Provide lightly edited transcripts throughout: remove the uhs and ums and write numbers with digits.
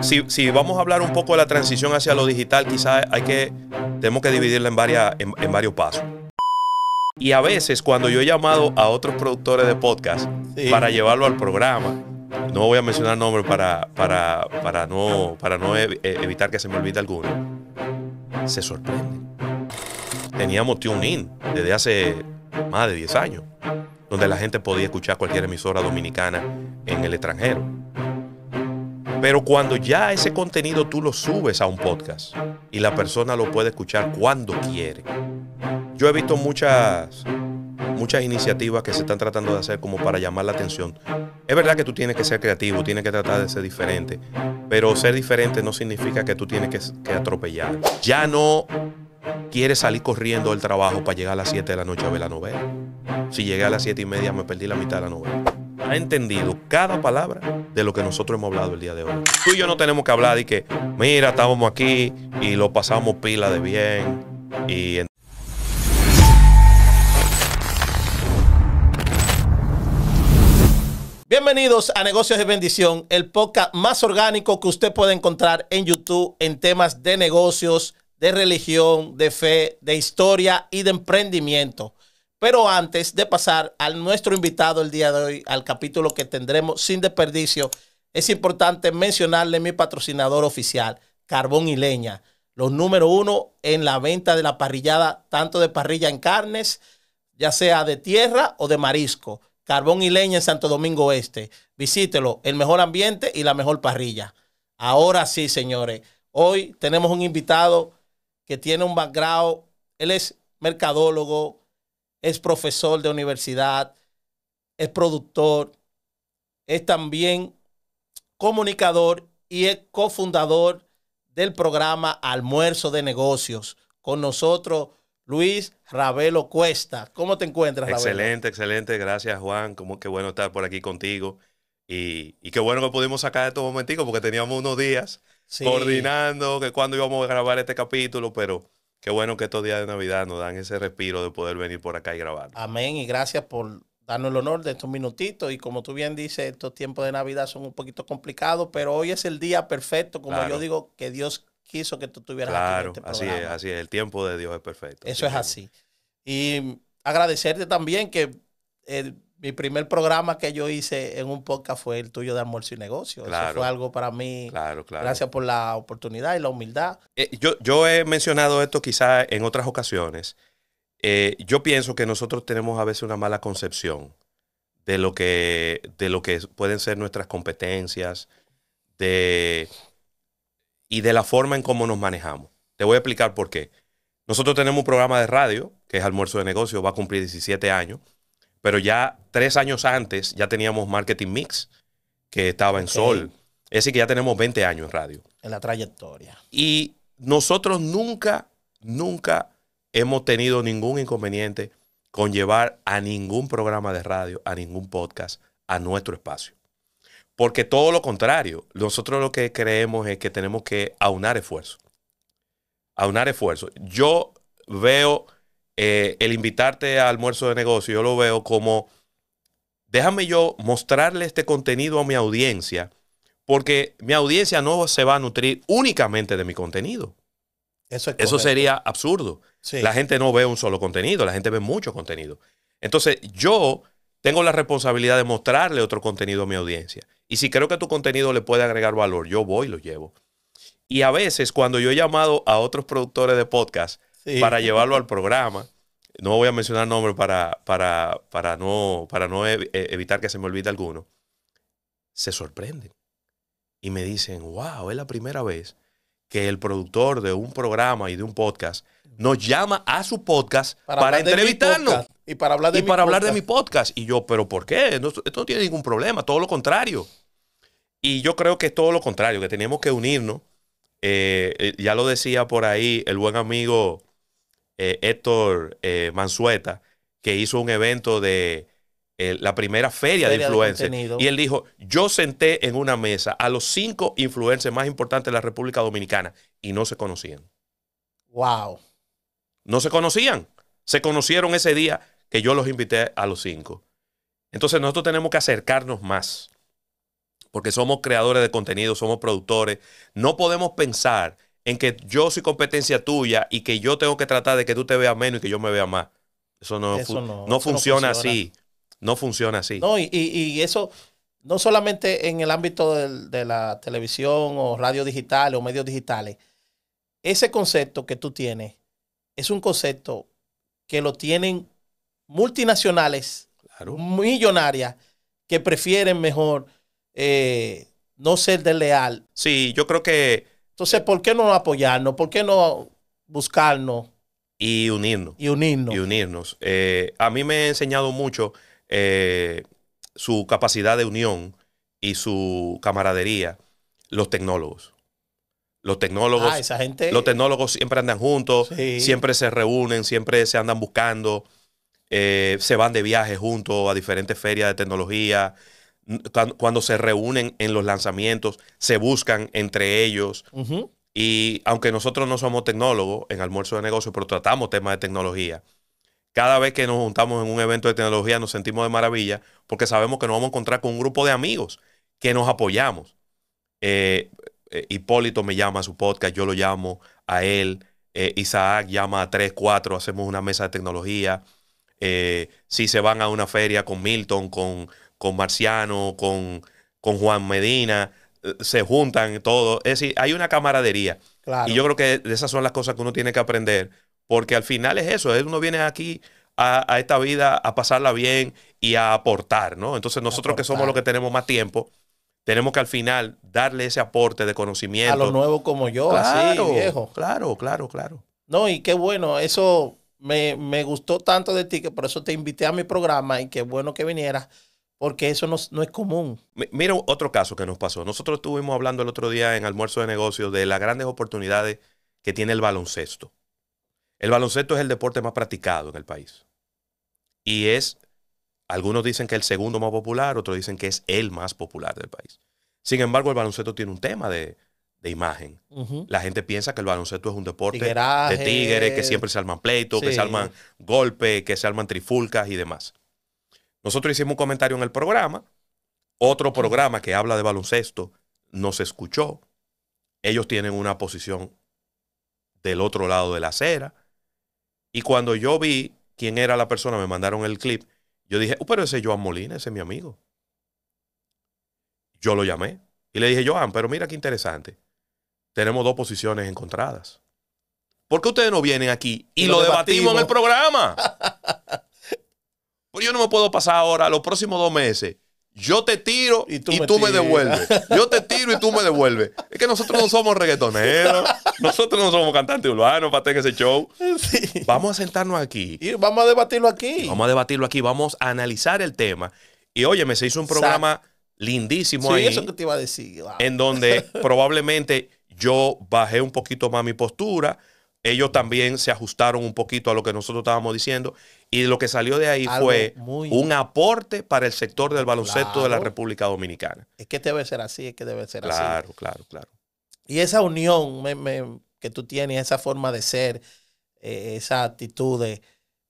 si vamos a hablar un poco de la transición hacia lo digital, quizás tenemos que dividirla en varios pasos. Y a veces cuando yo he llamado a otros productores de podcast para llevarlo al programa, no voy a mencionar nombres para no evitar que se me olvide alguno, se sorprenden. Teníamos TuneIn desde hace más de 10 años, donde la gente podía escuchar cualquier emisora dominicana en el extranjero. Pero cuando ya ese contenido tú lo subes a un podcast y la persona lo puede escuchar cuando quiere. Yo he visto muchas iniciativas que se están tratando de hacer como para llamar la atención. Es verdad que tú tienes que ser creativo, tienes que tratar de ser diferente, pero ser diferente no significa que tú tienes que atropellar. Ya no quieres salir corriendo del trabajo para llegar a las 7 de la noche a ver la novela. Si llegué a las 7:30 me perdí la mitad de la novela. Ha entendido cada palabra de lo que nosotros hemos hablado el día de hoy. Tú y yo no tenemos que hablar de que, mira, estábamos aquí y lo pasamos pila de bien. Bienvenidos a Negocios de Bendición, el podcast más orgánico que usted puede encontrar en YouTube en temas de negocios, de religión, de fe, de historia y de emprendimiento. Pero antes de pasar a nuestro invitado el día de hoy, al capítulo que tendremos sin desperdicio, es importante mencionarle mi patrocinador oficial, Carbón y Leña, los número 1 en la venta de la parrillada, tanto de parrilla en carnes, ya sea de tierra o de marisco. Carbón y Leña en Santo Domingo Este. Visítelo, el mejor ambiente y la mejor parrilla. Ahora sí, señores, hoy tenemos un invitado que tiene un background. Él es mercadólogo, es profesor de universidad, es productor, es también comunicador y es cofundador del programa Almuerzo de Negocios. Con nosotros, Luis Ravelo Cuesta. ¿Cómo te encuentras, Ravelo? Excelente, excelente. Gracias, Juan. Qué bueno estar por aquí contigo. Y qué bueno que pudimos sacar estos momenticos porque teníamos unos días coordinando que cuándo íbamos a grabar este capítulo, pero qué bueno que estos días de Navidad nos dan ese respiro de poder venir por acá y grabar. Amén, y gracias por darnos el honor de estos minutitos. Y como tú bien dices, estos tiempos de Navidad son un poquito complicados, pero hoy es el día perfecto, como yo digo, que Dios quiso que tú estuvieras aquí en este programa. Así es. El tiempo de Dios es perfecto. Eso es así. Y agradecerte también que mi primer programa que yo hice en un podcast fue el tuyo de Almuerzo y Negocio. Eso fue algo para mí. Claro. Gracias por la oportunidad y la humildad. Yo he mencionado esto quizás en otras ocasiones. Yo pienso que nosotros tenemos a veces una mala concepción de lo que pueden ser nuestras competencias y de la forma en cómo nos manejamos. Te voy a explicar por qué. Nosotros tenemos un programa de radio, que es Almuerzo de Negocios, va a cumplir 17 años, pero ya 3 años antes ya teníamos Marketing Mix, que estaba en Sol. Es decir, que ya tenemos 20 años en radio. En la trayectoria. Y nosotros nunca hemos tenido ningún inconveniente con llevar a ningún programa de radio, a ningún podcast, a nuestro espacio. Porque todo lo contrario, nosotros lo que creemos es que tenemos que aunar esfuerzos. Yo veo el invitarte a Almuerzo de Negocio, yo lo veo como, déjame yo mostrarle este contenido a mi audiencia, porque mi audiencia no se va a nutrir únicamente de mi contenido. Eso sería absurdo. Sí. La gente no ve un solo contenido, la gente ve mucho contenido. Entonces, yo tengo la responsabilidad de mostrarle otro contenido a mi audiencia. Y si creo que tu contenido le puede agregar valor, yo voy y lo llevo. Y a veces, cuando yo he llamado a otros productores de podcast para llevarlo al programa, no voy a mencionar nombres para no evitar que se me olvide alguno, se sorprenden. Y me dicen, wow, es la primera vez que el productor de un programa y de un podcast nos llama a su podcast para entrevistarnos. Y para hablar de mi podcast. Y yo, ¿pero por qué? Esto no tiene ningún problema, todo lo contrario. Y yo creo que es todo lo contrario, que tenemos que unirnos. Ya lo decía por ahí el buen amigo Héctor Mansueta, que hizo un evento de la primera feria de influencers. Y él dijo, yo senté en una mesa a los 5 influencers más importantes de la República Dominicana y no se conocían. Wow. No se conocían. Se conocieron ese día que yo los invité a los 5. Entonces nosotros tenemos que acercarnos más. porque somos creadores de contenido, somos productores. No podemos pensar en que yo soy competencia tuya y que yo tengo que tratar de que tú te veas menos y que yo me vea más. Eso no funciona así. No funciona así. No, y eso no solamente en el ámbito de la televisión o radio digital o medios digitales. Ese concepto que tú tienes es un concepto que lo tienen multinacionales, Claro. millonarias, que prefieren mejor no ser desleal. Sí, yo creo que... Entonces, ¿por qué no apoyarnos? ¿Por qué no buscarnos? Y unirnos. Y unirnos. Y unirnos. A mí me ha enseñado mucho su capacidad de unión y su camaradería, los tecnólogos. Los tecnólogos, esa gente... los tecnólogos siempre andan juntos, Sí. siempre se reúnen, siempre se andan buscando, se van de viaje juntos a diferentes ferias de tecnología. Cuando se reúnen en los lanzamientos, se buscan entre ellos. Uh-huh. Y aunque nosotros no somos tecnólogos en Almuerzo de Negocios, pero tratamos temas de tecnología, cada vez que nos juntamos en un evento de tecnología nos sentimos de maravilla porque sabemos que nos vamos a encontrar con un grupo de amigos que nos apoyamos. Hipólito me llama a su podcast, yo lo llamo a él, Isaac llama a 3, 4, hacemos una mesa de tecnología. Si se van a una feria con Milton, con Marciano, con Juan Medina, se juntan todos. Es decir, hay una camaradería. Claro. Y yo creo que esas son las cosas que uno tiene que aprender, porque al final es eso, uno viene aquí a esta vida a pasarla bien y a aportar, ¿no? Entonces nosotros que somos los que tenemos más tiempo, tenemos que al final darle ese aporte de conocimiento. A los nuevos como yo, claro, así, viejo. Claro. No, y qué bueno, eso me gustó tanto de ti que por eso te invité a mi programa y qué bueno que vinieras, porque eso no es común. Mira otro caso que nos pasó. Nosotros estuvimos hablando el otro día en Almuerzo de Negocios de las grandes oportunidades que tiene el baloncesto. El baloncesto es el deporte más practicado en el país. Y algunos dicen que es el segundo más popular, otros dicen que es el más popular del país. Sin embargo, el baloncesto tiene un tema de imagen. Uh-huh. La gente piensa que el baloncesto es un deporte Tigueraje, de tigres, que siempre se arman pleitos, sí, que se arman golpes, que se arman trifulcas y demás. Nosotros hicimos un comentario en el programa. Otro programa que habla de baloncesto nos escuchó. Ellos tienen una posición del otro lado de la acera. Y cuando yo vi quién era la persona, me mandaron el clip, yo dije, pero ese es Joan Molina, ese es mi amigo. Yo lo llamé y le dije, Joan, pero mira qué interesante. Tenemos dos posiciones encontradas. ¿Por qué ustedes no vienen aquí y lo debatimos en el programa? Pues yo no me puedo pasar ahora los próximos 2 meses. Yo te tiro y tú me devuelves. Yo te tiro y tú me devuelves. Es que nosotros no somos reggaetoneros. Nosotros no somos cantantes urbanos para tener ese show. Sí. Vamos a sentarnos aquí. Y vamos a debatirlo aquí. Vamos a debatirlo aquí. Vamos a analizar el tema. Y oye, se hizo un programa lindísimo ahí. Sí, eso que te iba a decir. Wow. En donde probablemente yo bajé un poquito más mi postura. Ellos también se ajustaron un poquito a lo que nosotros estábamos diciendo. Y lo que salió de ahí fue un aporte para el sector del baloncesto de la República Dominicana. Es que debe ser así, es que debe ser así. Claro. Y esa unión que tú tienes, esa forma de ser, esa actitud, es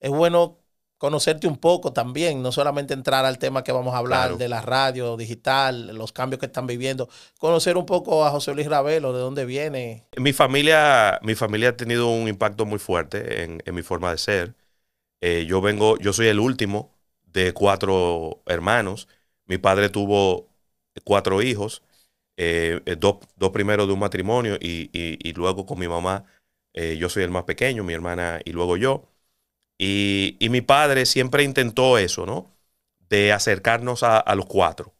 bueno conocerte un poco también, no solamente entrar al tema que vamos a hablar de la radio digital, los cambios que están viviendo, conocer un poco a José Luis Ravelo, de dónde viene. Mi familia ha tenido un impacto muy fuerte en mi forma de ser. Yo soy el último de 4 hermanos. Mi padre tuvo 4 hijos, 2 primeros de un matrimonio y luego con mi mamá. Yo soy el más pequeño, mi hermana y luego yo. Y mi padre siempre intentó eso, ¿no? De acercarnos a los 4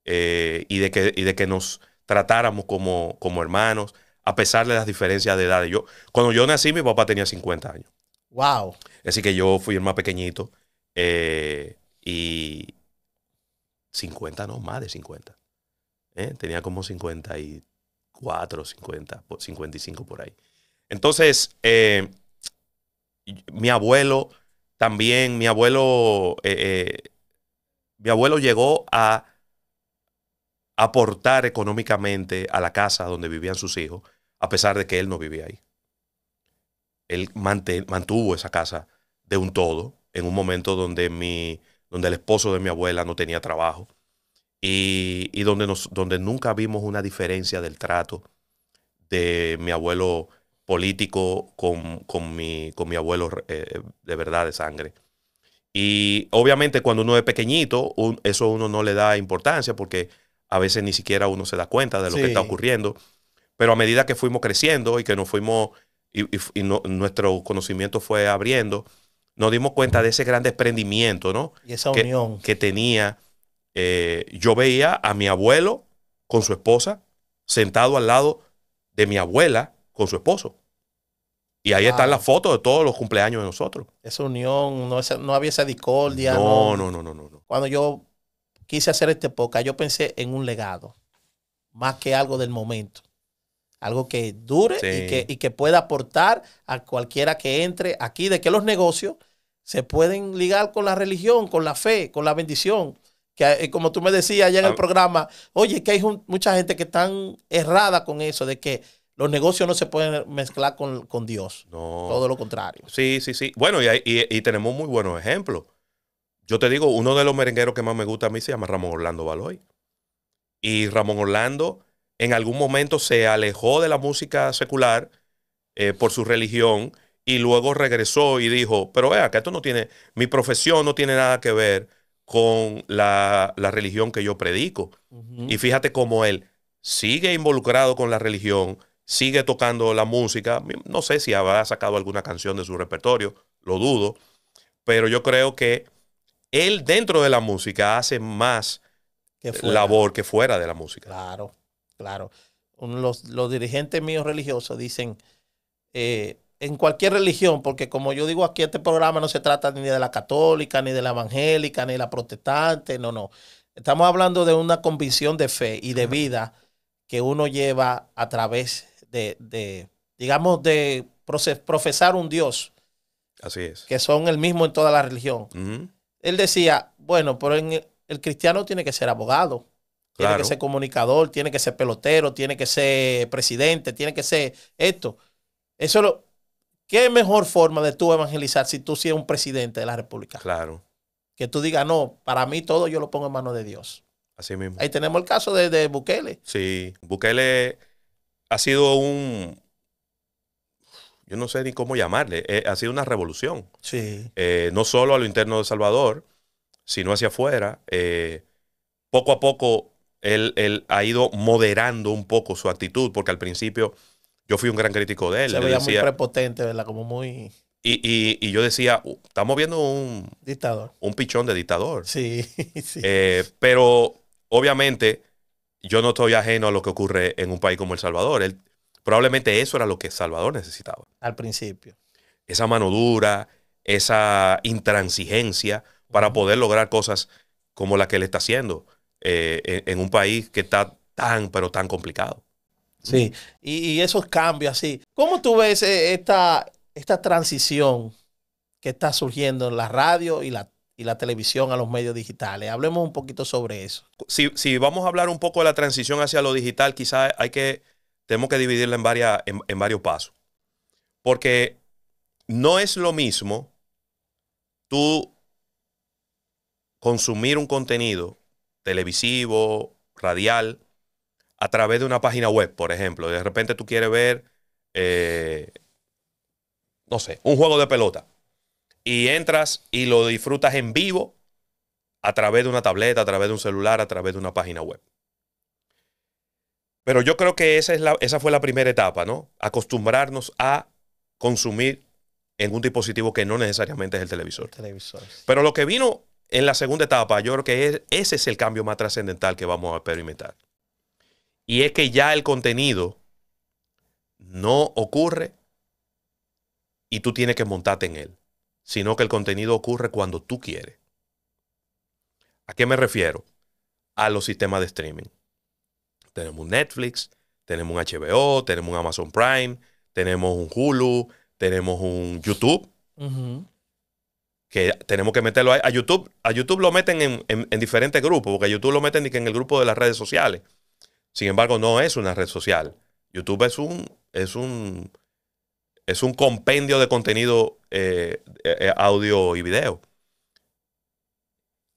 y de que nos tratáramos como hermanos, a pesar de las diferencias de edad. Cuando yo nací, mi papá tenía 50 años. Wow. Así que yo fui el más pequeñito. Y 50, no, más de 50. Tenía como 54, 50, 55 por ahí. Entonces, mi abuelo llegó a aportar económicamente a la casa donde vivían sus hijos, a pesar de que él no vivía ahí. Él mantuvo esa casa de un todo en un momento donde el esposo de mi abuela no tenía trabajo y donde nunca vimos una diferencia del trato de mi abuelo político con mi abuelo de verdad, de sangre. Y obviamente cuando uno es pequeñito, eso uno no le da importancia porque a veces ni siquiera uno se da cuenta de lo que está ocurriendo. Pero a medida que fuimos creciendo y que nos fuimos nuestro conocimiento fue abriendo, nos dimos cuenta de ese gran desprendimiento, ¿no? Y esa unión que tenía. Yo veía a mi abuelo con su esposa sentado al lado de mi abuela con su esposo. Y ahí están las fotos de todos los cumpleaños de nosotros. Esa unión, no había esa discordia. No. Cuando yo quise hacer este podcast, yo pensé en un legado, más que algo del momento. Algo que dure y que pueda aportar a cualquiera que entre aquí, de que los negocios se pueden ligar con la religión, con la fe, con la bendición. Que como tú me decías allá en el programa, oye, que hay mucha gente que están errada con eso, de que los negocios no se pueden mezclar con Dios. No. Todo lo contrario. Sí. Bueno, y tenemos muy buenos ejemplos. Yo te digo, uno de los merengueros que más me gusta a mí se llama Ramón Orlando Baloy. Y Ramón Orlando en algún momento se alejó de la música secular por su religión y luego regresó y dijo, pero vea, que esto no tiene, mi profesión no tiene nada que ver con la religión que yo predico. Y fíjate cómo él sigue involucrado con la religión, sigue tocando la música. No sé si habrá sacado alguna canción de su repertorio, lo dudo, pero yo creo que él dentro de la música hace más labor que fuera de la música. Claro. Los dirigentes míos religiosos dicen, en cualquier religión, porque como yo digo aquí, este programa no se trata ni de la católica, ni de la evangélica, ni de la protestante, no. Estamos hablando de una convicción de fe y de vida que uno lleva a través digamos, de profesar un Dios. Así es. Que son el mismo en toda la religión. Él decía, bueno, pero el cristiano tiene que ser abogado. Tiene que ser comunicador, tiene que ser pelotero, tiene que ser presidente, tiene que ser esto. ¿Qué mejor forma de tú evangelizar si tú sí eres un presidente de la República? Claro. Que tú digas, no, para mí todo yo lo pongo en manos de Dios. Así mismo. Ahí tenemos el caso de Bukele. Sí, Bukele ha sido yo no sé ni cómo llamarle, ha sido una revolución. Sí. No solo a lo interno de El Salvador, sino hacia afuera. Poco a poco él ha ido moderando un poco su actitud, porque al principio yo fui un gran crítico de él. Se veía muy prepotente, ¿verdad? Como muy... Y yo decía, estamos viendo un dictador. Un pichón de dictador. Sí. Pero obviamente yo no estoy ajeno a lo que ocurre en un país como El Salvador. Probablemente eso era lo que El Salvador necesitaba. Al principio. Esa mano dura, esa intransigencia para poder lograr cosas como la que él está haciendo en un país que está pero tan complicado. Sí, y esos cambios así. ¿Cómo tú ves esta transición que está surgiendo en la radio y la televisión a los medios digitales? Hablemos un poquito sobre eso. Si vamos a hablar un poco de la transición hacia lo digital, quizás tenemos que dividirla en varios pasos. Porque no es lo mismo tú consumir un contenido televisivo, radial, a través de una página web, por ejemplo. De repente tú quieres ver, no sé, un juego de pelota. Y entras y lo disfrutas en vivo a través de una tableta, a través de un celular, a través de una página web. Pero yo creo que esa fue la primera etapa, ¿no? Acostumbrarnos a consumir en un dispositivo que no necesariamente es el televisor. Pero lo que vino en la segunda etapa, yo creo que ese es el cambio más trascendental que vamos a experimentar. Y es que ya el contenido no ocurre y tú tienes que montarte en él, sino que el contenido ocurre cuando tú quieres. ¿A qué me refiero? A los sistemas de streaming. Tenemos un Netflix, tenemos un HBO, tenemos un Amazon Prime, tenemos un Hulu, tenemos un YouTube. Que tenemos que meterlo a YouTube. A YouTube lo meten en diferentes grupos, porque a YouTube lo meten en el grupo de las redes sociales. Sin embargo, no es una red social. YouTube es un compendio de contenido audio y video.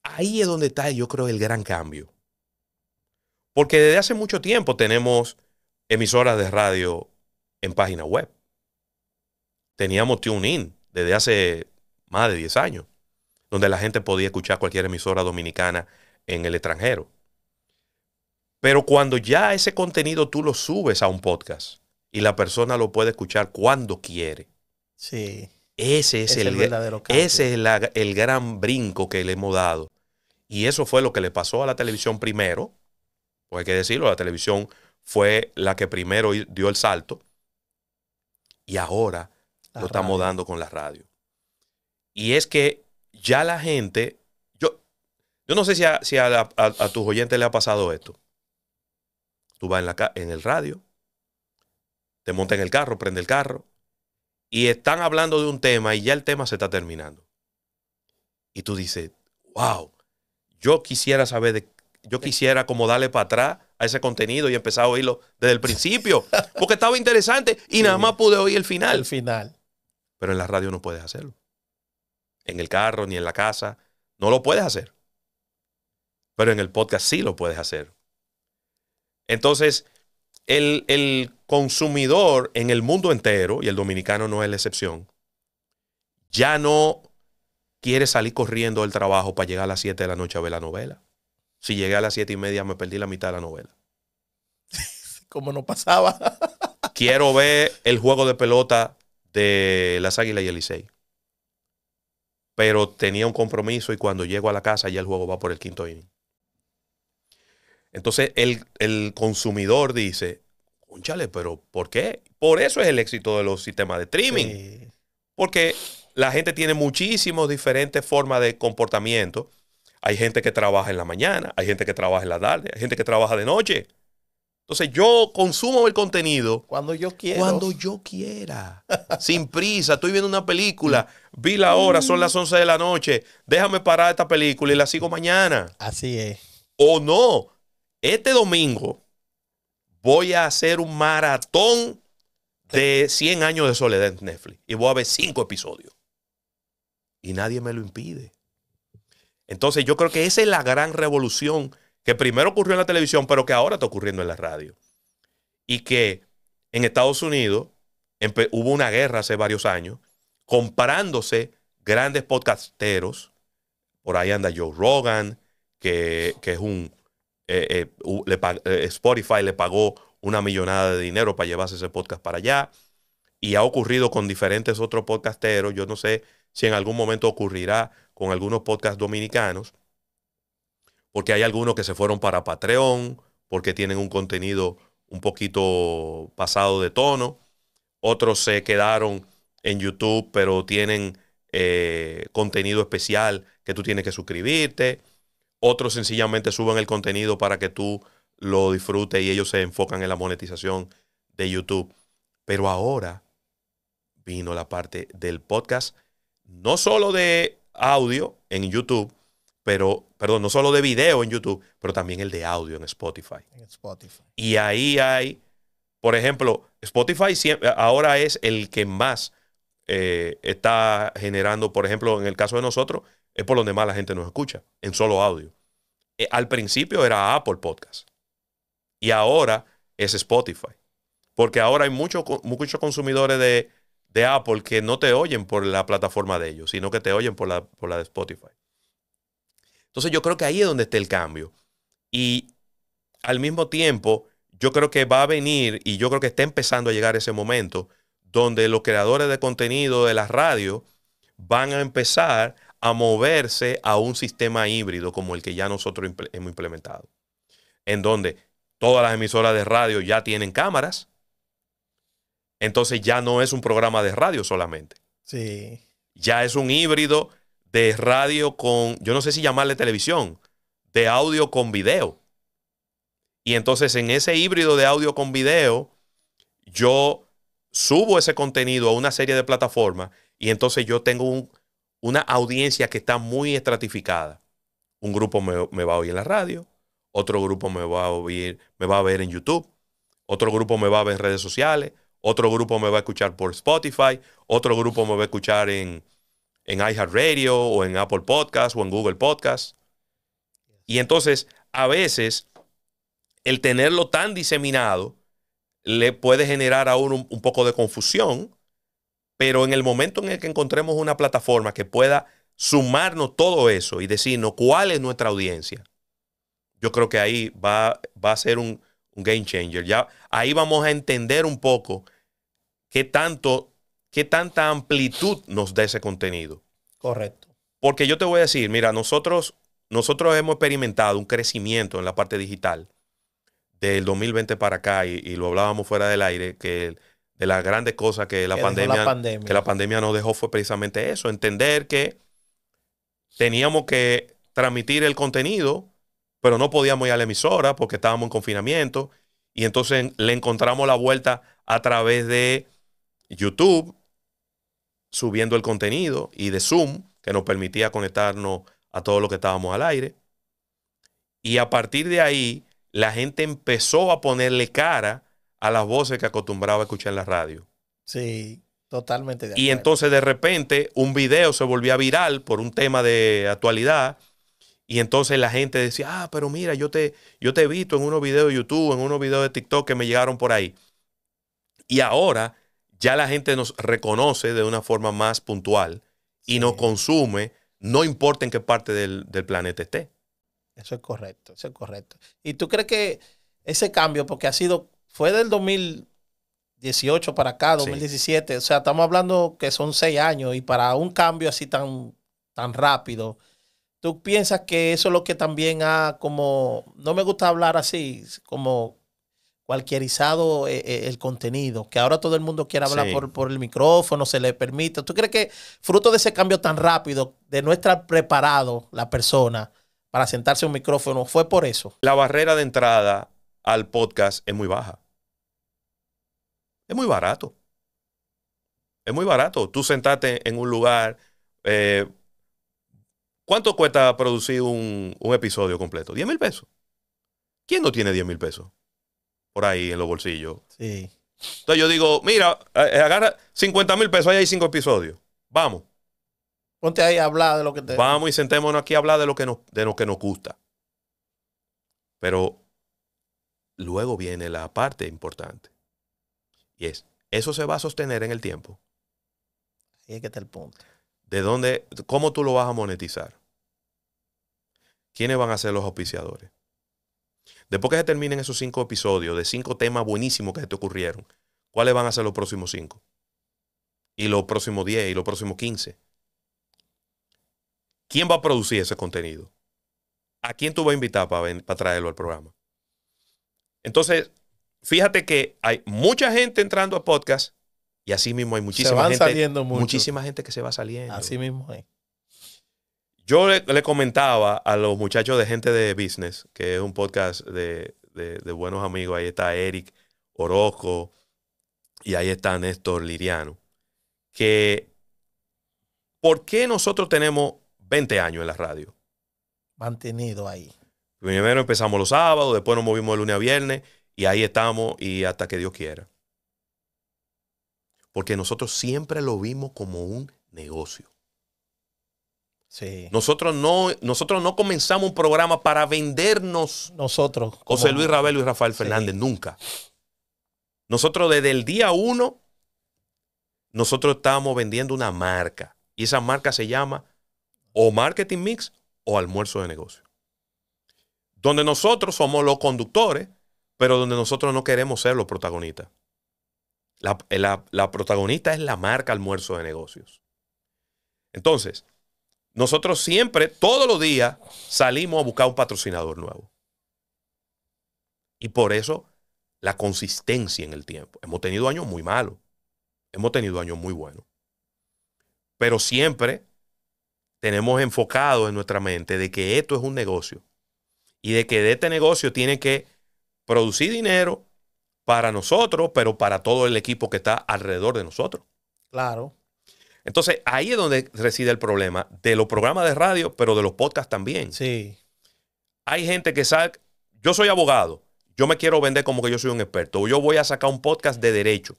Ahí es donde está, yo creo, el gran cambio. Porque desde hace mucho tiempo tenemos emisoras de radio en página web. Teníamos TuneIn desde hace más de 10 años, donde la gente podía escuchar cualquier emisora dominicana en el extranjero. Pero cuando ya ese contenido tú lo subes a un podcast y la persona lo puede escuchar cuando quiere. Sí. Ese es el verdadero cambio. Ese es el gran brinco que le hemos dado. Y eso fue lo que le pasó a la televisión primero. Pues hay que decirlo, la televisión fue la que primero dio el salto. Y ahora lo estamos dando con la radio. Y es que ya la gente... Yo no sé si a tus oyentes le ha pasado esto. Tú vas en el radio, te montas en el carro, prende el carro, y están hablando de un tema y ya el tema se está terminando. Y tú dices, wow, yo quisiera como darle para atrás a ese contenido y empezar a oírlo desde el principio, porque estaba interesante y sí, nada más pude oír el final. El final. Pero en la radio no puedes hacerlo. En el carro ni en la casa no lo puedes hacer. Pero en el podcast sí lo puedes hacer. Entonces, el consumidor en el mundo entero, y el dominicano no es la excepción, ya no quiere salir corriendo del trabajo para llegar a las 7 de la noche a ver la novela. Si llegué a las 7:30 me perdí la mitad de la novela. Como no pasaba. Quiero ver el juego de pelota de las Águilas y el Licey. Pero tenía un compromiso y cuando llego a la casa ya el juego va por el 5º inning. Entonces el consumidor dice, cónchale, pero ¿por qué? Por eso es el éxito de los sistemas de streaming. Sí. Porque la gente tiene muchísimas diferentes formas de comportamiento. Hay gente que trabaja en la mañana, hay gente que trabaja en la tarde, hay gente que trabaja de noche. Entonces yo consumo el contenido cuando yo quiero. Cuando yo quiera. Sin prisa. Estoy viendo una película. Vi la hora, son las 11 de la noche. Déjame parar esta película y la sigo mañana. Así es. O no. Este domingo voy a hacer un maratón de 100 años de soledad en Netflix. Y voy a ver 5 episodios. Y nadie me lo impide. Entonces yo creo que esa es la gran revolución que primero ocurrió en la televisión, pero que ahora está ocurriendo en la radio. Y que en Estados Unidos hubo una guerra hace varios años, comparándose grandes podcasteros. Por ahí anda Joe Rogan, que es un... Spotify le pagó una millonada de dinero para llevarse ese podcast para allá. Y ha ocurrido con diferentes otros podcasteros. Yo no sé si en algún momento ocurrirá con algunos podcasts dominicanos, porque hay algunos que se fueron para Patreon, porque tienen un contenido un poquito pasado de tono. Otros se quedaron en YouTube, pero tienen contenido especial que tú tienes que suscribirte. Otros sencillamente suben el contenido para que tú lo disfrutes y ellos se enfocan en la monetización de YouTube. Pero ahora vino la parte del podcast, no solo de audio en YouTube, no solo de video en YouTube, pero también el de audio en Spotify. Y ahí hay, por ejemplo, Spotify ahora es el que más está generando, por ejemplo, en el caso de nosotros, es por donde más la gente nos escucha, en solo audio. Al principio era Apple Podcast y ahora es Spotify. Porque ahora hay muchos consumidores de Apple que no te oyen por la plataforma de ellos, sino que te oyen por la de Spotify. Entonces yo creo que ahí es donde está el cambio. Y al mismo tiempo, yo creo que va a venir, y yo creo que está empezando a llegar ese momento, donde los creadores de contenido de la radio van a empezar a moverse a un sistema híbrido como el que ya nosotros hemos implementado. En donde todas las emisoras de radio ya tienen cámaras. Entonces ya no es un programa de radio solamente. Sí. Ya es un híbrido de radio con, yo no sé si llamarle televisión, de audio con video. Y entonces en ese híbrido de audio con video, yo subo ese contenido a una serie de plataformas y entonces yo tengo una audiencia que está muy estratificada. Un grupo me va a oír en la radio, otro grupo me va a ver en YouTube, otro grupo me va a ver en redes sociales, otro grupo me va a escuchar por Spotify, otro grupo me va a escuchar en iHeartRadio o en Apple Podcasts o en Google Podcasts. Y entonces, a veces, el tenerlo tan diseminado le puede generar aún un poco de confusión, pero en el momento en el que encontremos una plataforma que pueda sumarnos todo eso y decirnos cuál es nuestra audiencia, yo creo que ahí va a ser un game changer. Ya ahí vamos a entender un poco qué tanta amplitud nos da ese contenido. Correcto. Porque yo te voy a decir, mira, nosotros hemos experimentado un crecimiento en la parte digital del 2020 para acá, y lo hablábamos fuera del aire, que de las grandes cosas que la pandemia nos dejó fue precisamente eso, entender que teníamos que transmitir el contenido, pero no podíamos ir a la emisora porque estábamos en confinamiento, y entonces le encontramos la vuelta a través de YouTube, subiendo el contenido, y de Zoom, que nos permitía conectarnos a todo lo que estábamos al aire. Y a partir de ahí, la gente empezó a ponerle cara a las voces que acostumbraba a escuchar en la radio. Sí, totalmente de acuerdo. Y entonces de repente un video se volvía viral por un tema de actualidad, y entonces la gente decía, pero mira, yo te he visto en unos videos de YouTube, en unos videos de TikTok que me llegaron por ahí. Y ahora ya la gente nos reconoce de una forma más puntual y nos consume, no importa en qué parte del planeta esté. Eso es correcto, eso es correcto. ¿Y tú crees que ese cambio, porque fue del 2018 para acá, 2017, o sea, estamos hablando que son 6 años, y para un cambio así tan rápido, ¿tú piensas que eso es lo que también como, no me gusta hablar así, como cualquierizado el contenido, que ahora todo el mundo quiere hablar por el micrófono, se le permite? ¿Tú crees que fruto de ese cambio tan rápido, de no estar preparado la persona para sentarse a un micrófono, fue por eso? La barrera de entrada al podcast es muy baja. Es muy barato. Es muy barato. Tú sentarte en un lugar. ¿Cuánto cuesta producir un episodio completo? 10 mil pesos. ¿Quién no tiene 10 mil pesos por ahí en los bolsillos? Sí. Entonces yo digo, mira, agarra 50 mil pesos, ahí hay 5 episodios. Vamos. Ponte ahí a hablar de lo que te... Vamos y sentémonos aquí a hablar de lo que nos gusta. Pero luego viene la parte importante. Y eso se va a sostener en el tiempo. Ahí es que está el punto. ¿Cómo tú lo vas a monetizar? ¿Quiénes van a ser los auspiciadores? Después que se terminen esos 5 episodios de 5 temas buenísimos que se te ocurrieron, ¿cuáles van a ser los próximos 5? Y los próximos 10 y los próximos 15. ¿Quién va a producir ese contenido? ¿A quién tú vas a invitar para traerlo al programa? Entonces, fíjate que hay mucha gente entrando a podcast, y así mismo hay muchísima gente que se va saliendo. Así mismo hay. Yo le comentaba a los muchachos de Gente de Business, que es un podcast de buenos amigos. Ahí está Eric Orozco y ahí está Néstor Liriano, que ¿por qué nosotros tenemos 20 años en la radio? Mantenido ahí. Primero empezamos los sábados, después nos movimos de lunes a viernes, y ahí estamos y hasta que Dios quiera. Porque nosotros siempre lo vimos como un negocio. Sí. Nosotros no comenzamos un programa para vendernos. Nosotros. José Luis Ravelo y Rafael Fernández, nunca. Nosotros desde el día 1, nosotros estábamos vendiendo una marca. Y esa marca se llama o Marketing Mix o Almuerzo de Negocio. Donde nosotros somos los conductores, pero donde nosotros no queremos ser los protagonistas. La protagonista es la marca Almuerzo de Negocios. Entonces, nosotros siempre, todos los días, salimos a buscar un patrocinador nuevo. Y por eso, la consistencia en el tiempo. Hemos tenido años muy malos. Hemos tenido años muy buenos. Pero siempre tenemos enfocado en nuestra mente de que esto es un negocio. Y de que de este negocio tiene que producir dinero para nosotros, pero para todo el equipo que está alrededor de nosotros. Claro. Entonces, ahí es donde reside el problema de los programas de radio, pero de los podcasts también. Sí. Hay gente que sabe, yo soy abogado, yo me quiero vender como que yo soy un experto, o yo voy a sacar un podcast de derecho.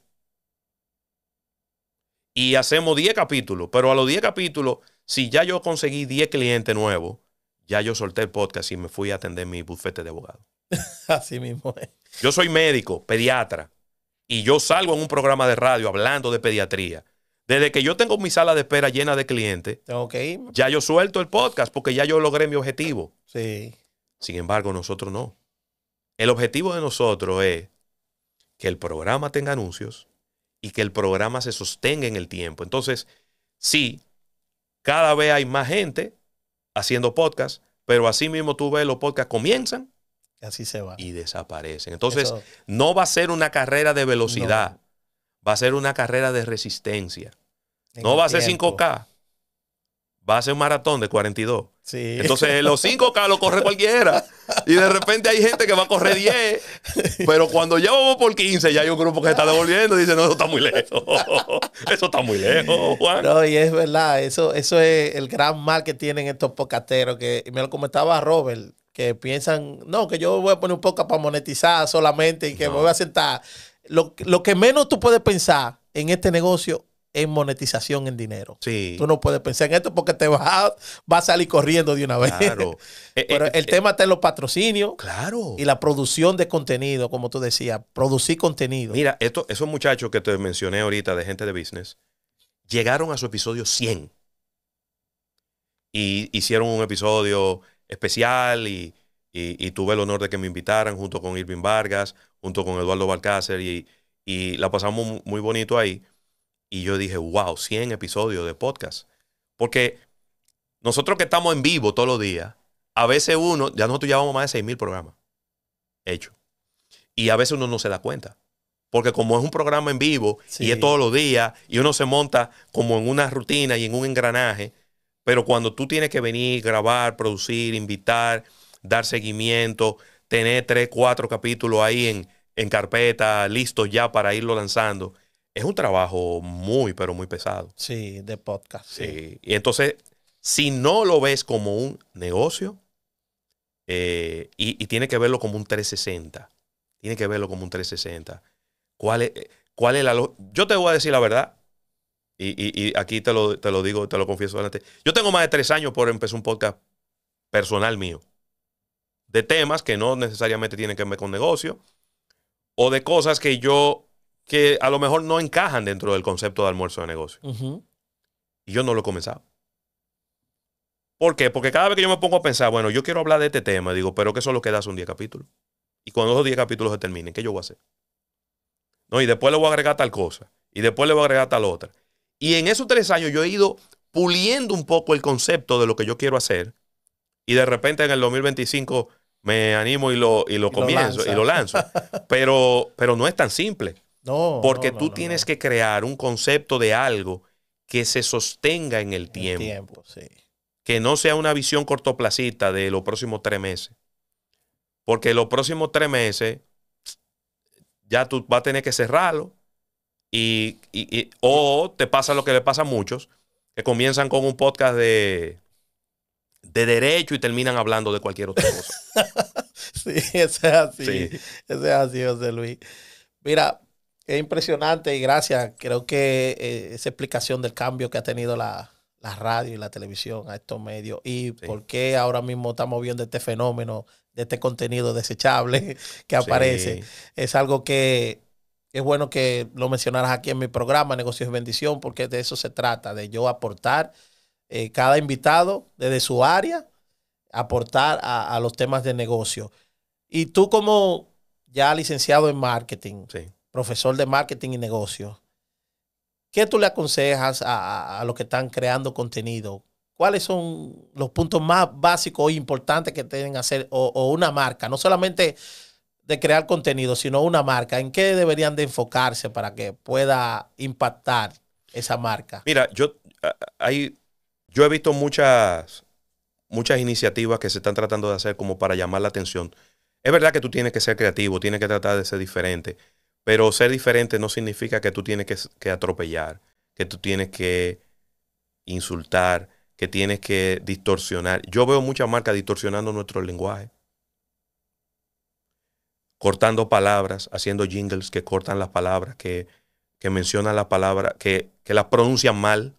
Y hacemos 10 capítulos, pero a los 10 capítulos, si ya yo conseguí 10 clientes nuevos, ya yo solté el podcast y me fui a atender mi bufete de abogado. Así mismo es. Yo soy médico, pediatra, y yo salgo en un programa de radio hablando de pediatría. Desde que yo tengo mi sala de espera llena de clientes, Tengo que ir. ya yo suelto el podcast porque ya yo logré mi objetivo. Sí. Sin embargo, nosotros no. El objetivo de nosotros es que el programa tenga anuncios y que el programa se sostenga en el tiempo. Entonces, sí, cada vez hay más gente haciendo podcast, pero así mismo tú ves los podcasts comienzan Así se va. y desaparecen. Entonces, Eso, no va a ser una carrera de velocidad, va a ser una carrera de resistencia. No va a ser 5K, va a ser un maratón de 42. Sí. Entonces, los 5K lo corre cualquiera. Y de repente hay gente que va a correr 10. Pero cuando ya vamos por 15, ya hay un grupo que se está devolviendo y dice, no, eso está muy lejos. Eso está muy lejos, Juan. No, y es verdad. Eso es el gran mal que tienen estos podcasteros. Que me lo comentaba Robert, que piensan, no, que yo voy a poner un podcast para monetizar solamente y que me voy a sentar. Lo que menos tú puedes pensar en este negocio en monetización en dinero. Sí. Tú no puedes pensar en esto porque te vas a salir corriendo de una vez. Claro. Pero el tema está en los patrocinios. Claro. Y la producción de contenido, como tú decías, producir contenido. Mira, esos muchachos que te mencioné ahorita de gente de business, llegaron a su episodio 100. Y hicieron un episodio especial y tuve el honor de que me invitaran junto con Irving Vargas, junto con Eduardo Balcácer y la pasamos muy bonito ahí. Y yo dije, wow, 100 episodios de podcast. Porque nosotros que estamos en vivo todos los días, a veces ya nosotros llevamos más de 6,000 programas hechos. Y a veces uno no se da cuenta. Porque como es un programa en vivo y es todos los días y uno se monta como en una rutina y en un engranaje, pero cuando tú tienes que venir, grabar, producir, invitar, dar seguimiento, tener 3, 4 capítulos ahí en carpeta, listos ya para irlo lanzando, es un trabajo muy, pero muy pesado. Sí, de podcast. Sí. Y entonces, si no lo ves como un negocio, y tiene que verlo como un 360. Tiene que verlo como un 360. ¿Cuál es la lógica? Yo te voy a decir la verdad. Y aquí te lo digo, te lo confieso delante. Yo tengo más de 3 años por empezar un podcast personal mío. De temas que no necesariamente tienen que ver con negocio. O de cosas que a lo mejor no encajan dentro del concepto de almuerzo de negocio. Y yo no lo he comenzado. ¿Por qué? Porque cada vez que yo me pongo a pensar, bueno, yo quiero hablar de este tema, digo, pero que solo queda son 10 capítulos. Y cuando esos 10 capítulos se terminen, ¿qué yo voy a hacer? No, y después le voy a agregar tal cosa. Y después le voy a agregar tal otra. Y en esos 3 años yo he ido puliendo un poco el concepto de lo que yo quiero hacer. Y de repente en el 2025 me animo y lo comienzo y lo lanzo. Pero no es tan simple. No. Porque tú tienes que crear un concepto de algo que se sostenga en el tiempo. Sí. Que no sea una visión cortoplacista de los próximos 3 meses. Porque los próximos 3 meses ya tú vas a tener que cerrarlo. O te pasa lo que le pasa a muchos, que comienzan con un podcast de derecho y terminan hablando de cualquier otra cosa. Sí, eso es así. Sí. Eso es así, José Luis. Mira, es impresionante y gracias. Creo que esa explicación del cambio que ha tenido la radio y la televisión a estos medios y por qué ahora mismo estamos viendo este fenómeno de este contenido desechable que aparece. Es algo que es bueno que lo mencionaras aquí en mi programa, Negocios de Bendición, porque de eso se trata, de yo aportar cada invitado desde su área, aportar a los temas de negocio. Y tú como ya licenciado en marketing, profesor de marketing y negocios, ¿qué tú le aconsejas a los que están creando contenido? ¿Cuáles son los puntos más básicos e importantes que deben hacer o una marca? No solamente de crear contenido, sino una marca. ¿En qué deberían de enfocarse para que pueda impactar esa marca? Mira, yo he visto muchas iniciativas que se están tratando de hacer como para llamar la atención. Es verdad que tú tienes que ser creativo, tienes que tratar de ser diferente, pero ser diferente no significa que tú tienes que atropellar, que tú tienes que insultar, que tienes que distorsionar. Yo veo muchas marcas distorsionando nuestro lenguaje. Cortando palabras, haciendo jingles que cortan las palabras, que mencionan las palabras, que las pronuncian mal,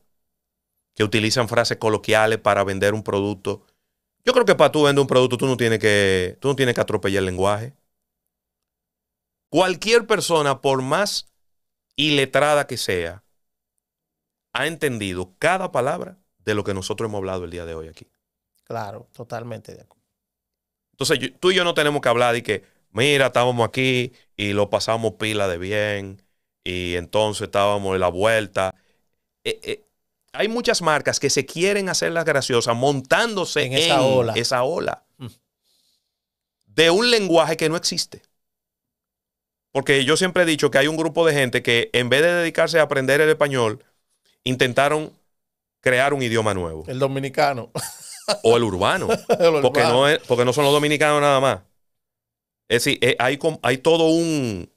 que utilizan frases coloquiales para vender un producto. Yo creo que para tú vender un producto tú no tienes que atropellar el lenguaje. Cualquier persona, por más iletrada que sea, ha entendido cada palabra de lo que nosotros hemos hablado el día de hoy aquí. Claro, totalmente de acuerdo. Entonces, tú y yo no tenemos que hablar de que, mira, estábamos aquí y lo pasamos pila de bien y entonces estábamos en la vuelta. Hay muchas marcas que se quieren hacer las graciosas montándose en esa ola de un lenguaje que no existe. Porque yo siempre he dicho que hay un grupo de gente que en vez de dedicarse a aprender el español, intentaron crear un idioma nuevo. El dominicano. O el urbano. Porque no son los dominicanos nada más. Es decir, hay todo un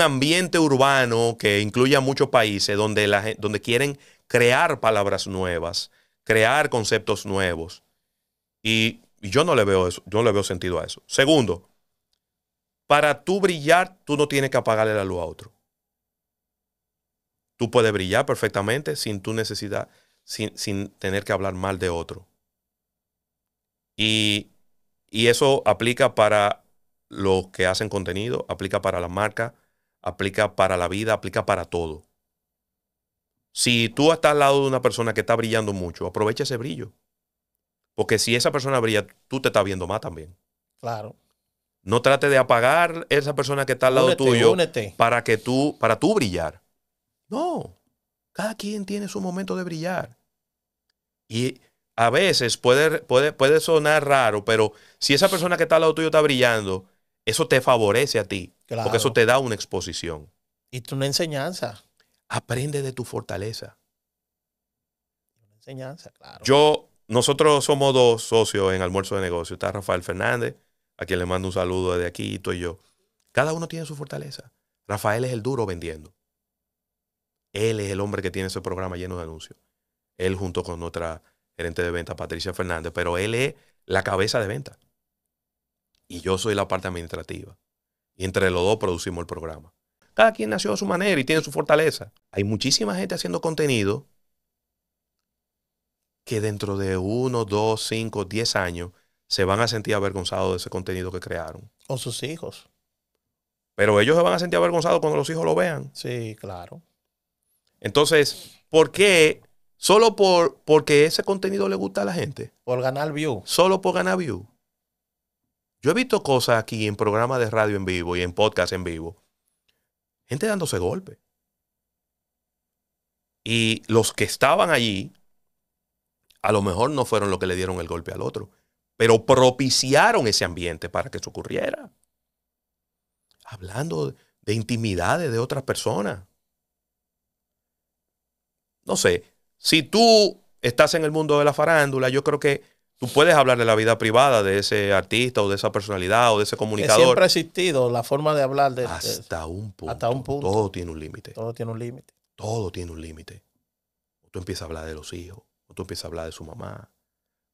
ambiente urbano que incluye a muchos países donde quieren crear palabras nuevas, crear conceptos nuevos. Y yo no le veo eso, yo no le veo sentido a eso. Segundo, para tú brillar, tú no tienes que apagarle la luz a otro. Tú puedes brillar perfectamente sin tu necesidad, sin tener que hablar mal de otro. Y eso aplica para los que hacen contenido, aplica para la marca, aplica para la vida, aplica para todo. Si tú estás al lado de una persona que está brillando mucho, aprovecha ese brillo. Porque si esa persona brilla, tú te estás viendo más también. Claro. No trate de apagar esa persona que está al lado tuyo para tú brillar. No. Cada quien tiene su momento de brillar. Y a veces puede sonar raro, pero si esa persona que está al lado tuyo está brillando, eso te favorece a ti. Claro. Porque eso te da una exposición. Y una enseñanza. Aprende de tu fortaleza. Una enseñanza, claro. Nosotros somos dos socios en Almuerzo de Negocios. Está Rafael Fernández, a quien le mando un saludo desde aquí, tú y yo. Cada uno tiene su fortaleza. Rafael es el duro vendiendo. Él es el hombre que tiene ese programa lleno de anuncios. Él junto con nuestra gerente de venta, Patricia Fernández, pero él es la cabeza de venta. Y yo soy la parte administrativa. Y entre los dos producimos el programa. Cada quien nació a su manera y tiene su fortaleza. Hay muchísima gente haciendo contenido que dentro de 1, 2, 5, 10 años se van a sentir avergonzados de ese contenido que crearon. O sus hijos. Pero ellos se van a sentir avergonzados cuando los hijos lo vean. Sí, claro. Entonces, ¿por qué? Solo porque ese contenido le gusta a la gente. Por ganar view. Solo por ganar view. Yo he visto cosas aquí en programas de radio en vivo y en podcast en vivo. Gente dándose golpes. Y los que estaban allí, a lo mejor no fueron los que le dieron el golpe al otro, pero propiciaron ese ambiente para que eso ocurriera. Hablando de intimidades de otras personas. No sé, si tú estás en el mundo de la farándula, yo creo que tú puedes hablar de la vida privada de ese artista o de esa personalidad o de ese comunicador. Que siempre ha existido la forma de hablar de hasta un punto. Hasta un punto. Todo tiene un límite. Todo tiene un límite. Todo tiene un límite. Tú empiezas a hablar de los hijos, o tú empiezas a hablar de su mamá,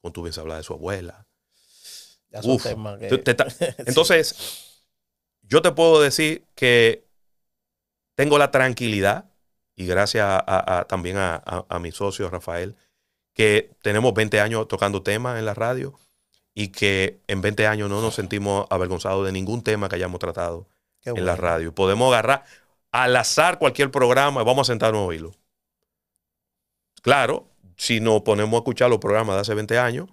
o tú empiezas a hablar de su abuela. Ya son temas que... Entonces, sí. Yo te puedo decir que tengo la tranquilidad, y gracias también a mi socio Rafael, que tenemos 20 años tocando temas en la radio y que en 20 años no nos sentimos avergonzados de ningún tema que hayamos tratado en la radio. Podemos agarrar al azar cualquier programa y vamos a sentarnos a oírlo. Claro, si nos ponemos a escuchar los programas de hace 20 años,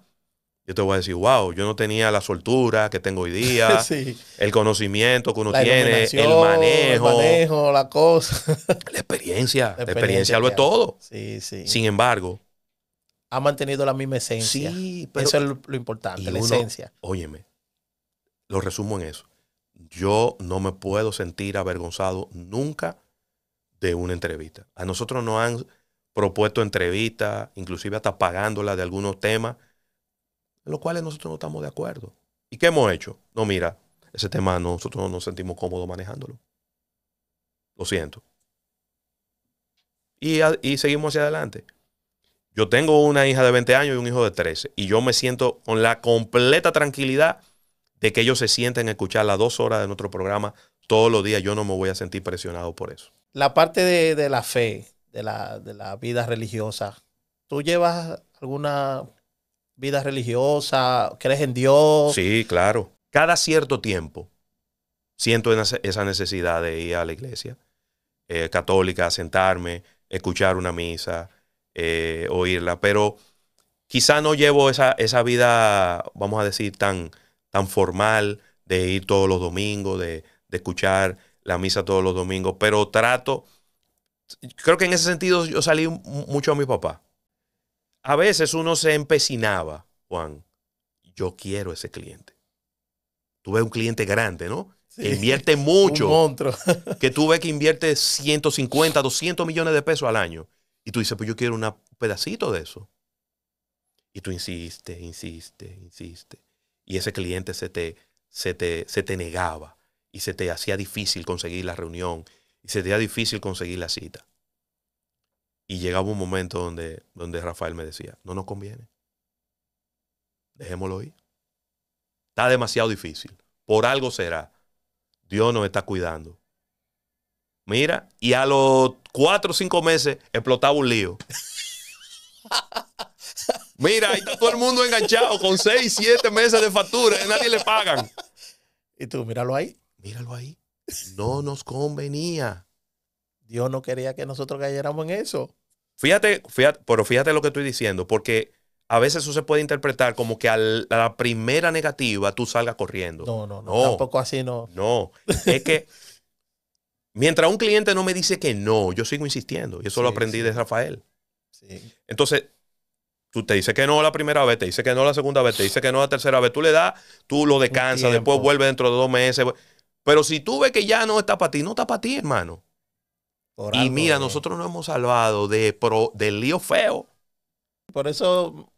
yo te voy a decir, wow, yo no tenía la soltura que tengo hoy día, sí. El conocimiento que uno tiene, el manejo, la cosa. La experiencia lo es todo. Sí, sí. Sin embargo, ha mantenido la misma esencia. Sí, pero eso es lo importante, la esencia. Óyeme, lo resumo en eso. Yo no me puedo sentir avergonzado nunca de una entrevista. A nosotros nos han propuesto entrevistas, inclusive hasta pagándolas de algunos temas, en los cuales nosotros no estamos de acuerdo. ¿Y qué hemos hecho? No, mira, ese tema nosotros no nos sentimos cómodos manejándolo. Lo siento. Y seguimos hacia adelante. Yo tengo una hija de 20 años y un hijo de 13. Y yo me siento con la completa tranquilidad de que ellos se sienten a escuchar las 2 horas de nuestro programa todos los días. Yo no me voy a sentir presionado por eso. La parte de la fe, de la vida religiosa, ¿tú llevas alguna vida religiosa? ¿Crees en Dios? Sí, claro. Cada cierto tiempo siento esa necesidad de ir a la iglesia católica, sentarme, escuchar una misa, oírla, pero quizá no llevo esa vida, vamos a decir, tan formal de ir todos los domingos, de escuchar la misa todos los domingos, pero creo que en ese sentido yo salí mucho a mi papá. A veces uno se empecinaba, Juan, yo quiero ese cliente. Tú ves un cliente grande, ¿no? Sí, que invierte mucho. Un monstruo. Que tú ves que invierte 150, 200 millones de pesos al año. Y tú dices, pues yo quiero un pedacito de eso. Y tú insistes. Y ese cliente se te negaba. Y se te hacía difícil conseguir la reunión. Y se te hacía difícil conseguir la cita. Y llegaba un momento donde Rafael me decía, no nos conviene. Dejémoslo ir. Está demasiado difícil. Por algo será. Dios nos está cuidando. Mira, y a los 4 o 5 meses explotaba un lío. Mira, ahí está todo el mundo enganchado con 6, 7 meses de factura y nadie le pagan. Y tú, míralo ahí. Míralo ahí. No nos convenía. Dios no quería que nosotros cayéramos en eso. Fíjate lo que estoy diciendo, porque a veces eso se puede interpretar como que a la primera negativa tú salgas corriendo. No, tampoco así no. No, es que mientras un cliente no me dice que no, yo sigo insistiendo. Y eso lo aprendí de Rafael. Sí. Entonces, tú te dices que no la primera vez, te dice que no la segunda vez, te dice que no la tercera vez. Tú le das, tú lo descansas, después vuelve dentro de 2 meses. Pero si tú ves que ya no está para ti, no está para ti, hermano. Y mira, nosotros nos hemos salvado del lío feo. Por eso,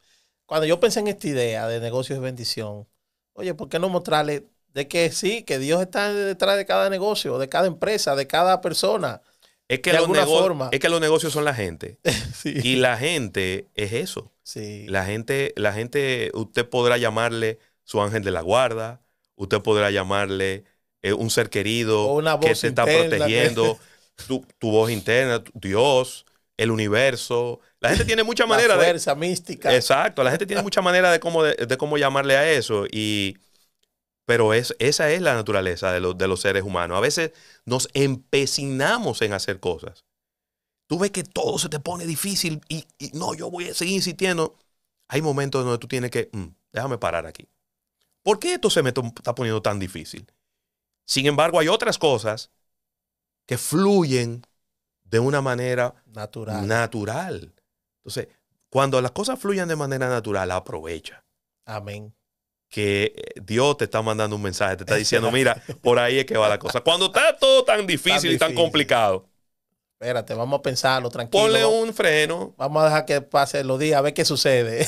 cuando yo pensé en esta idea de negocios de bendición, oye, ¿por qué no mostrarle de que sí, que Dios está detrás de cada negocio, de cada empresa, de cada persona? Es que, es que los negocios son la gente. Sí. Y la gente es eso. Sí. La gente, usted podrá llamarle su ángel de la guarda, usted podrá llamarle un ser querido o una voz que te está protegiendo, tu voz interna, Dios, el universo. La gente tiene mucha manera de... La fuerza mística. Exacto, la gente tiene mucha manera de cómo llamarle a eso. Pero esa es la naturaleza de los seres humanos. A veces nos empecinamos en hacer cosas. Tú ves que todo se te pone difícil y no, yo voy a seguir insistiendo. Hay momentos donde tú tienes que, déjame parar aquí. ¿Por qué esto se me está poniendo tan difícil? Sin embargo, hay otras cosas que fluyen de una manera natural. Entonces, cuando las cosas fluyen de manera natural, aprovecha. Amén. Que Dios te está mandando un mensaje, te está diciendo, mira, por ahí es que va la cosa. Cuando está todo tan difícil y tan complicado. Espérate, vamos a pensarlo tranquilo. Ponle un freno. Vamos a dejar que pasen los días, a ver qué sucede.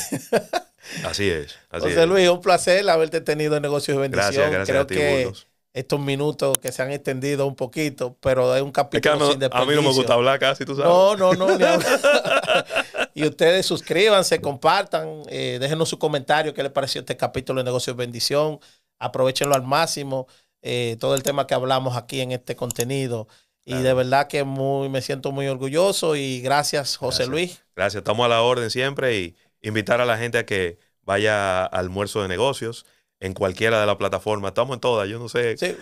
Así es. José Luis, un placer haberte tenido en Negocios de Bendición. Gracias Creo a ti, que Burgos. Estos minutos que se han extendido un poquito, pero es un capítulo sin desperdicio. A mí no me gusta hablar casi, tú sabes. No, ni hablar. Y ustedes suscríbanse, compartan, déjenos su comentario, qué les pareció este capítulo de Negocios de Bendición. Aprovechenlo al máximo, todo el tema que hablamos aquí en este contenido. Y de verdad que me siento muy orgulloso y gracias, José Luis. Gracias, estamos a la orden siempre y invitar a la gente a que vaya al almuerzo de negocios en cualquiera de las plataformas. Estamos en todas, yo no sé. Sí.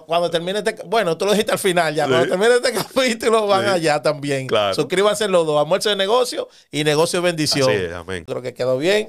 Cuando termine este... Bueno, tú lo dijiste al final ya. Sí. Cuando termine este capítulo van allá también. Claro. Suscríbanse los dos, Almuerzo de Negocios y Negocios de Bendición. Así es, amén. Creo que quedó bien.